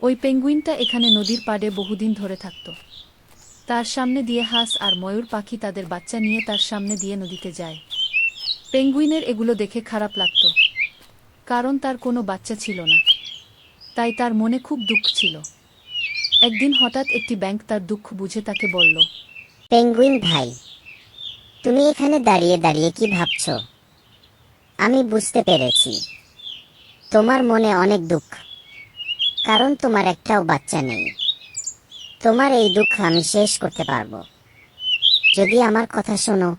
ওই পেঙ্গুইনটা এখানে নদীর পাড়ে বহুদিন ধরে থাকত। তার সামনে দিয়ে হাঁস আর ময়ূর পাখি তাদের বাচ্চা নিয়ে তার সামনে দিয়ে নদীতে যায়। পেঙ্গুইনের এগুলো দেখে খারাপ লাগত, কারণ তার কোনো বাচ্চা ছিল না। তাই তার মনে খুব দুঃখ ছিল। একদিন হঠাৎ একটি ব্যাঙ তার দুঃখ বুঝে তাকে বলল, পেঙ্গুইন ভাই, তুমি এখানে দাঁড়িয়ে দাঁড়িয়ে কি ভাবছো? আমি বুঝতে পেরেছি, তোমার মনে অনেক দুঃখ, কারণ তোমার একটাও বাচ্চা নেই। তোমার এই দুঃখ আমি শেষ করতে পারবো যদি আমার কথা শোনো।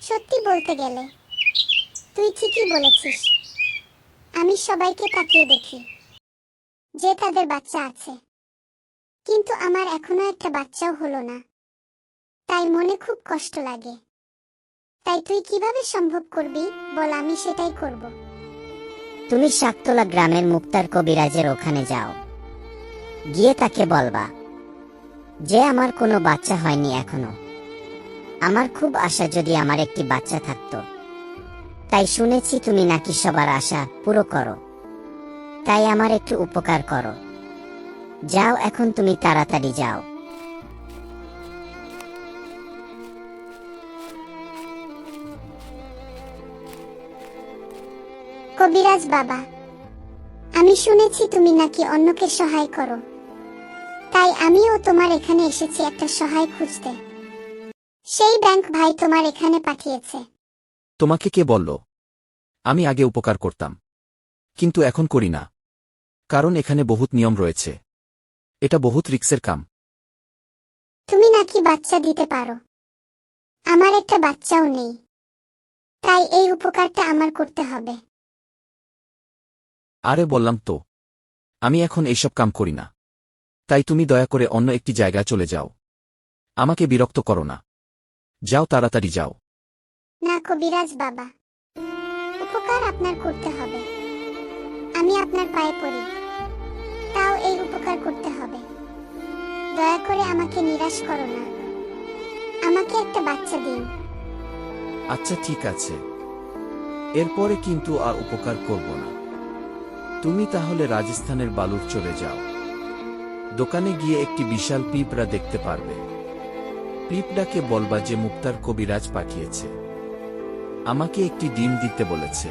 সত্যি বলতে গেলে তুই ঠিকই বলেছিস। আমি সবাইকে তাকিয়ে দেখি যে তাদের বাচ্চা আছে, কিন্তু আমার এখনো একটা বাচ্চাও হলো না। তাই মনে খুব কষ্ট লাগে। তাই তুই কিভাবে সম্ভব করবি বল, আমি সেটাই করব। তুমি শাকতলা গ্রামের মুক্তার কবিরাজের ওখানে যাও, গিয়ে তাকে বলবা যে আমার কোনো বাচ্চা হয়নি এখনো। আমার খুব আশা যদি আমার একটি বাচ্চা থাকতো। তাই শুনেছি তুমি নাকি সবার আশা পুরো করো। তাই আমার একটু উপকার করো। যাও, এখন তুমি তাড়াতাড়ি যাও। কবিরাজ বাবা, আমি শুনেছি তুমি নাকি অন্যকে সহায় করো। তাই আমিও তোমার এখানে এসেছি একটা সহায় খুঁজতে। সেই ব্যাংক ভাই তোমার এখানে পাঠিয়েছে। তোমাকে কে বলল? আমি আগে উপকার করতাম, কিন্তু এখন করি না, কারণ এখানে বহুত নিয়ম রয়েছে। এটা বহুত রিক্সের কাম। তুমি নাকি বাচ্চা দিতে পারো, আমার একটা বাচ্চাও নেই। তাই এই উপকারটা আমার করতে হবে। আরে বললাম তো, আমি এখন এইসব কাম করি না। তাই তুমি দয়া করে অন্য একটি জায়গায় চলে যাও। আমাকে বিরক্ত করো না। যাও, তাড়াতাড়ি যাও। না কবিরাজ বাবা, উপকার আপনার করতে হবে। আমি আপনার পায়ে পড়ি, তাও এই উপকার করতে হবে। দয়া করে আমাকে নিরাশ করো না, আমাকে একটা বাচ্চা দিন। আচ্ছা ঠিক আছে, এরপরে কিন্তু আর উপকার করব না। তুমি তাহলে রাজস্থানের বালুর চলে যাও। দোকানে গিয়ে একটি বিশাল পিঁপড়া দেখতে পারবে। পিঁপড়াকে বলবা যে মুক্তার কবিরাজ পাঠিয়েছে, আমাকে একটি ডিম দিতে বলেছে।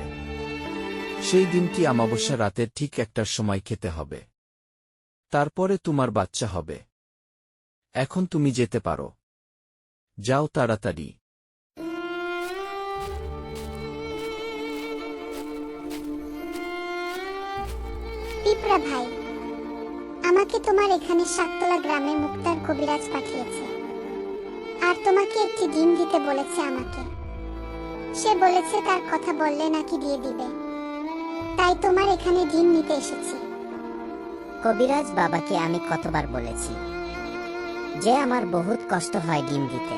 সেই ডিমটি অমাবস্যা রাতের ঠিক একটার সময় খেতে হবে। তারপরে তোমার বাচ্চা হবে। এখন তুমি যেতে পারো। যাও তাড়াতাড়ি। পিঁপড়া ভাই, আমাকে তোমার এখানে শাকতলা গ্রামে মুক্তার কবিরাজ পাঠিয়েছে, আর তোমাকে একটি ডিম দিতে বলেছে আমাকে। সে বলেছে তার কথা বললে নাকি দিয়ে দিবে। তাই তোমার এখানে ডিম নিতে এসেছি। কবিরাজ বাবাকে আমি কতবার বলেছি যে আমার বহুত কষ্ট হয় ডিম দিতে,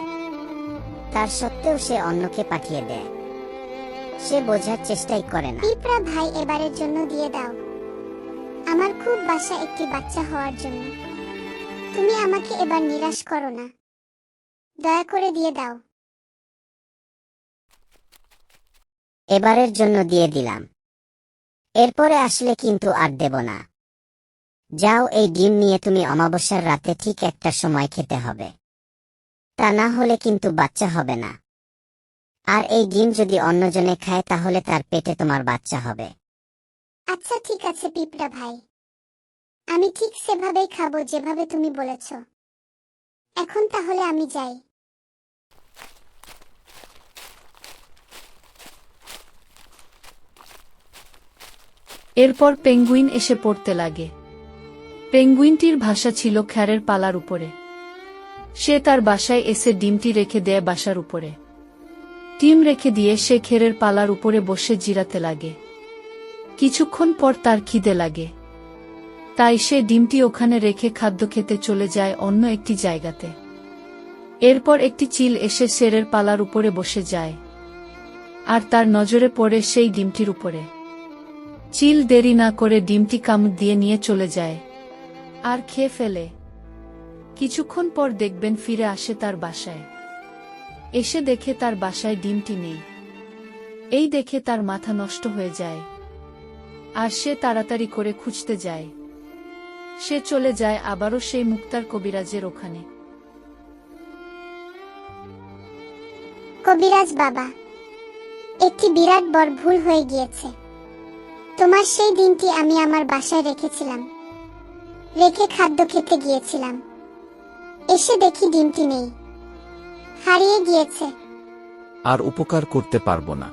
তার সত্ত্বেও সে অন্যকে পাঠিয়ে দেয়। সে বোঝার চেষ্টাই করে না। পিঁপড়া ভাই, এবারের জন্য দিয়ে দাও। আমার খুব বাসা একটি বাচ্চা হওয়ার জন্য। তুমি আমাকে এবার নিরাশ করো না, দয়া করে দিয়ে দাও। এবারের জন্য দিয়ে দিলাম, এরপরে আসলে কিন্তু আর দেব না। যাও, এই ডিম নিয়ে তুমি অমাবস্যার রাতে ঠিক একটা সময় খেতে হবে। তা না হলে কিন্তু বাচ্চা হবে না। আর এই ডিম যদি অন্যজনে খায় তাহলে তার পেটে তোমার বাচ্চা হবে। আচ্ছা ঠিক আছে পিঁপড়া ভাই, আমি ঠিক সেভাবেই খাবো যেভাবে তুমি বলেছ। এখন তাহলে আমি যাই। এরপর পেঙ্গুইন এসে পড়তে লাগে। পেঙ্গুইনটির ভাষা ছিল খ্যারের পালার উপরে। সে তার বাসায় এসে ডিমটি রেখে দেয় বাসার উপরে। ডিম রেখে দিয়ে সে খেরের পালার উপরে বসে জিরাতে লাগে। কিছুক্ষণ পর তার খিদে লাগে, তাই সে ডিমটি ওখানে রেখে খাদ্য খেতে চলে যায় অন্য একটি জায়গাতে। এরপর একটি চিল এসে শেরের পালার উপরে বসে যায়, আর তার নজরে পড়ে সেই ডিমটির উপরে। চিল দেরি না করে ডিমটি কামড় দিয়ে নিয়ে চলে যায় আর খেয়ে ফেলে। কিছুক্ষণ পর দেখবেন ফিরে আসে তার বাসায়। এসে দেখে তার বাসায় ডিমটি নেই। এই দেখে তার মাথা নষ্ট হয়ে যায়, আর সে তাড়াতাড়ি করে খুঁজতে যায়। সে চলে যায় আবারও সেই মুক্তার কবিরাজের ওখানে। কবিরাজ বাবা, একটি বিরাট বড় ভুল হয়ে গিয়েছে। তোমার সেই দিনটি আমি আমার বাসায় রেখেছিলাম, রেখে খাদ্য খেতে গিয়েছিলাম। এসে দেখি ডিমটি নেই, হারিয়ে গিয়েছে। আর উপকার করতে পারবো না।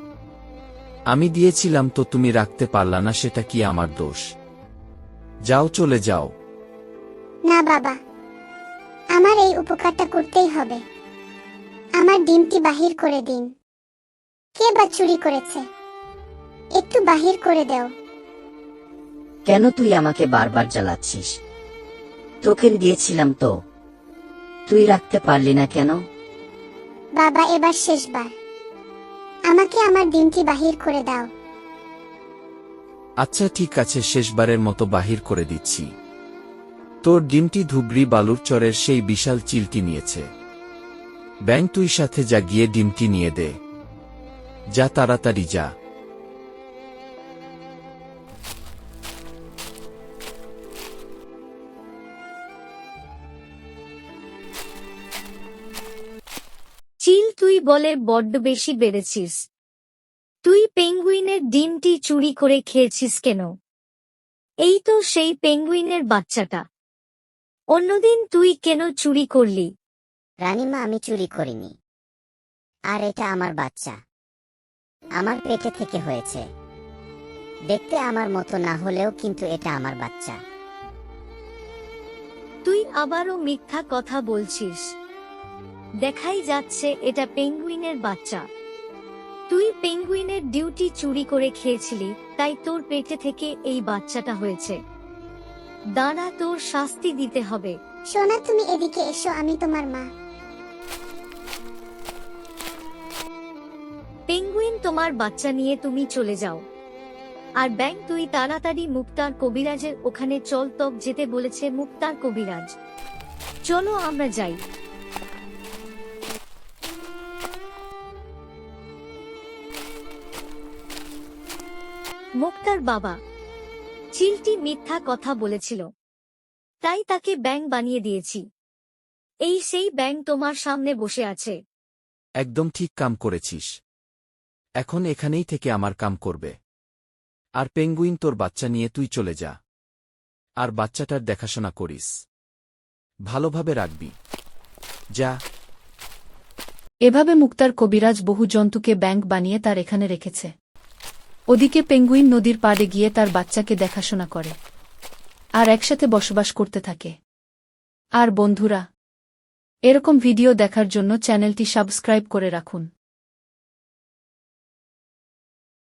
আমি দিয়েছিলাম তো তুমি রাখতে পারলা না, সেটা কি আমার দোষ? যাও, চলে যাও। না বাবা, আমার এই উপকারটা করতেই হবে। আমার ডিমটি বাহির করে দিন। কে বা চুরি করেছে, একটু বাহির করে দাও। কেন তুই আমাকে বারবার জ্বালাচ্ছিস? তোকে দিয়েছিলাম তো, তুই রাখতে পারলি না কেন? বাবা, এবার শেষবার, আমাকে আমার ডিমটি বাহির করে দাও। আচ্ছা ঠিক আছে, শেষবারের মতো বাহির করে দিচ্ছি। তোর ডিমটি ধুবড়ি বালুর চরের সেই বিশাল চিলটি নিয়েছে। ব্যাং, তুই সাথে যা, গিয়ে ডিমটি নিয়ে দে। যা, তাড়াতাড়ি যা। চিল, তুই বলে বড্ড বেশি বেড়েছিস। তুই পেঙ্গুইনের ডিমটি চুরি করে খেয়েছিস কেন? এই তো সেই পেঙ্গুইনের বাচ্চাটা। অন্যদিন তুই কেন চুরি করলি? রানীমা, আমি চুরি করিনি। আর এটা আমার বাচ্চা, আমার পেটে থেকে হয়েছে। দেখতে আমার মতো না হলেও কিন্তু এটা আমার বাচ্চা। তুই আবারও মিথ্যা কথা বলছিস। দেখাই যাচ্ছে এটা পেঙ্গুইনের বাচ্চা। তুই পেঙ্গুইনের ডিউটি চুরি করে খেয়েছিলি, তাই তোর পেটে থেকে এই বাচ্চাটা হয়েছে। দাঁড়া, তোর শাস্তি দিতে হবে। সোনা, তুমি এদিকে এসো, আমি তোমার মা। পেঙ্গুইন, তোমার বাচ্চা নিয়ে তুমি চলে যাও। আর ব্যাং, তুই তাড়াতাড়ি মুক্তার কবিরাজের ওখানে চল, তক যেতে বলেছে মুক্তার কবিরাজ। চলো আমরা যাই। মুক্তার বাবা, চিলটি মিথ্যা কথা বলেছিল, তাই তাকে ব্যাং বানিয়ে দিয়েছি। এই সেই ব্যাং তোমার সামনে বসে আছে। একদম ঠিক কাম করেছিস। এখন এখানেই থেকে আমার কাম করবে। আর পেঙ্গুইন, তোর বাচ্চা নিয়ে তুই চলে যা। আর বাচ্চাটার দেখাশোনা করিস, ভালোভাবে রাখবি। যা। এভাবে মুক্তার কবিরাজ বহু জন্তুকে ব্যাংক বানিয়ে তার এখানে রেখেছে। ওদিকে পেঙ্গুইন নদীর পাড়ে গিয়ে তার বাচ্চাকে দেখাশোনা করে আর একসাথে বসবাস করতে থাকে। আর বন্ধুরা, এরকম ভিডিও দেখার জন্য চ্যানেলটি সাবস্ক্রাইব করে রাখুন।